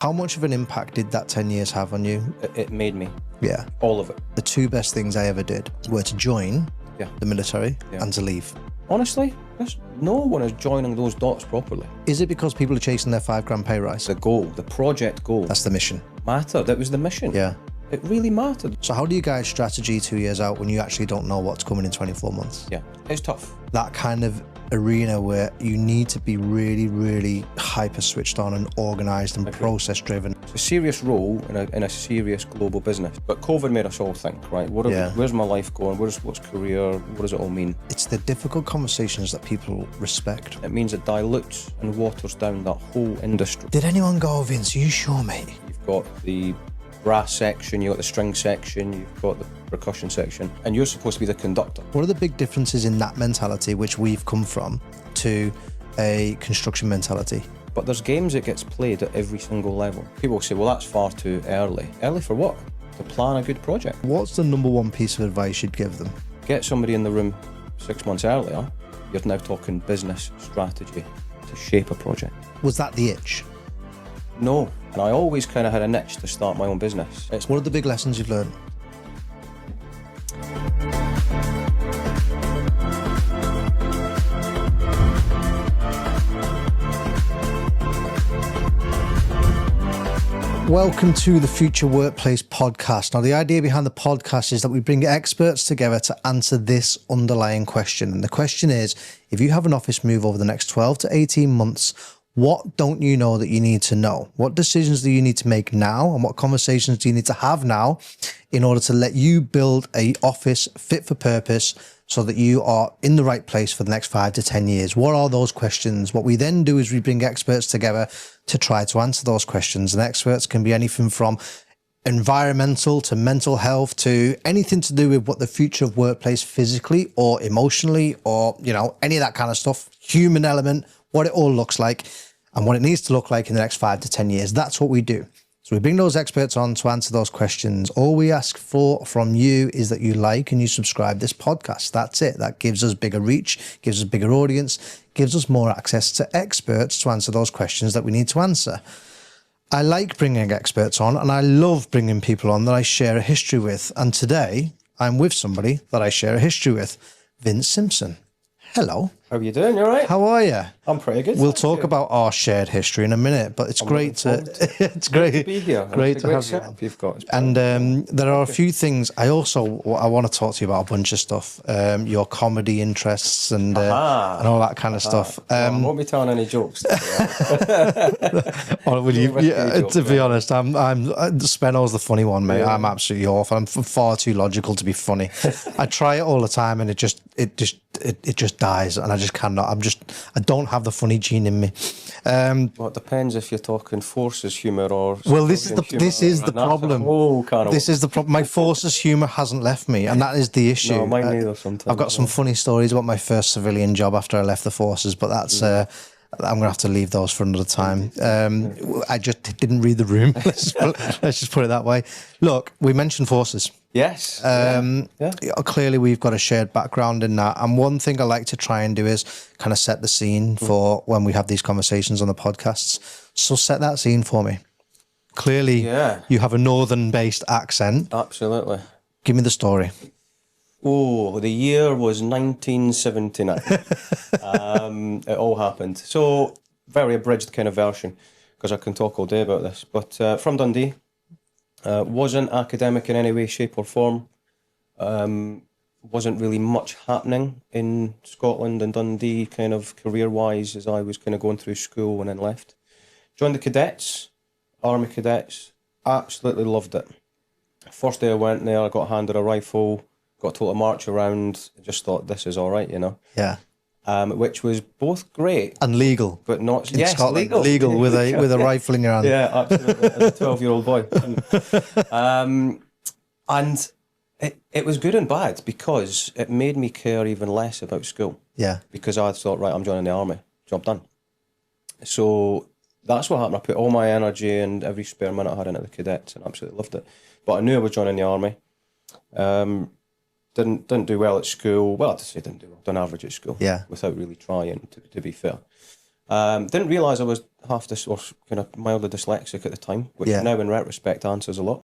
How much of an impact did that 10 years have on you? It made me. Yeah. All of it. The two best things I ever did were to join the military and to leave. Honestly, no one is joining those dots properly. Is it because people are chasing their £5 pay rise? The goal, the project goal. That's the mission. Mattered. That was the mission. Yeah. It really mattered. So how do you guys strategy 2 years out when you actually don't know what's coming in 24 months? Yeah, it's tough. That kind of arena where you need to be really, really hyper switched on and organised and process driven. It's a serious role in a serious global business. But COVID made us all think, right, where's my life going? What's career? What does it all mean? It's the difficult conversations that people respect. It means it dilutes and waters down that whole industry. Did anyone go, Vince, are you sure, mate? You've got the brass section, you've got the string section, you've got the percussion section, and you're supposed to be the conductor. What are the big differences in that mentality, which we've come from, to a construction mentality? But there's games that gets played at every single level. People will say, well, that's far too early. Early for what? To plan a good project. What's the number one piece of advice you'd give them? Get somebody in the room 6 months earlier, you're now talking business strategy to shape a project. Was that the itch? No, and I always kind of had an itch to start my own business. What are the big lessons you've learned? Welcome to the Future Workplace podcast. Now, the idea behind the podcast is that we bring experts together to answer this underlying question. And the question is, if you have an office move over the next 12 to 18 months, what don't you know that you need to know? What decisions do you need to make now? And what conversations do you need to have now in order to let you build an office fit for purpose so that you are in the right place for the next 5 to 10 years? What are those questions? What we then do is we bring experts together to try to answer those questions. And experts can be anything from environmental to mental health to anything to do with what the future of workplace physically or emotionally or, any of that kind of stuff, human element, what it all looks like and what it needs to look like in the next 5 to 10 years. That's what we do. So we bring those experts on to answer those questions. All we ask for from you is that you like and you subscribe this podcast. That's it. That gives us bigger reach, gives us bigger audience, gives us more access to experts to answer those questions that we need to answer. I like bringing experts on and I love bringing people on that I share a history with. And today I'm with somebody that I share a history with, Vince Simpson. Hello. How are you doing? You all right? How are you? I'm pretty good. We'll talk about our shared history in a minute, but it's great to be here. Great to have you. You've got. And there are a few things. I want to talk to you about a bunch of stuff. Your comedy interests and all that kind of stuff. I won't be telling any jokes. To be honest, I'm Spenno's the funny one, mate. Yeah. I'm absolutely awful. I'm far too logical to be funny. I try it all the time, and it just dies, and I just cannot. I don't have the funny gene in me. Well, it depends if you're talking forces humour or. Well, this is the problem. This is the problem. My forces humour hasn't left me, and that is the issue. No, mine neither. Sometimes I've got some funny stories about my first civilian job after I left the forces, but that's. I'm going to have to leave those for another time. I just didn't read the room. Let's just put it that way. Look, we mentioned forces. Yes. Clearly, we've got a shared background in that. And one thing I like to try and do is kind of set the scene for when we have these conversations on the podcasts. So set that scene for me. Clearly, you have a northern-based accent. Absolutely. Give me the story. Oh, the year was 1979. It all happened. So, very abridged kind of version, because I can talk all day about this. But from Dundee, wasn't academic in any way, shape or form. Wasn't really much happening in Scotland and Dundee kind of career-wise as I was kind of going through school and then left. Joined the cadets, Army cadets, absolutely loved it. First day I went there, I got handed a rifle, got told to march around, just thought this is all right, Yeah. Which was both great and legal, but not in Scotland. Legal with a rifle in your hand. Yeah, absolutely. As a 12-year-old boy, and it was good and bad because it made me care even less about school. Yeah, because I thought, right, I'm joining the army, job done. So that's what happened. I put all my energy and every spare minute I had into the cadets, and absolutely loved it. But I knew I was joining the army. Didn't do well at school. Well, I'd say didn't do well. Done average at school. Yeah. Without really trying, to be fair. Didn't realise I was or kind of mildly dyslexic at the time, which Yeah. now in retrospect answers a lot.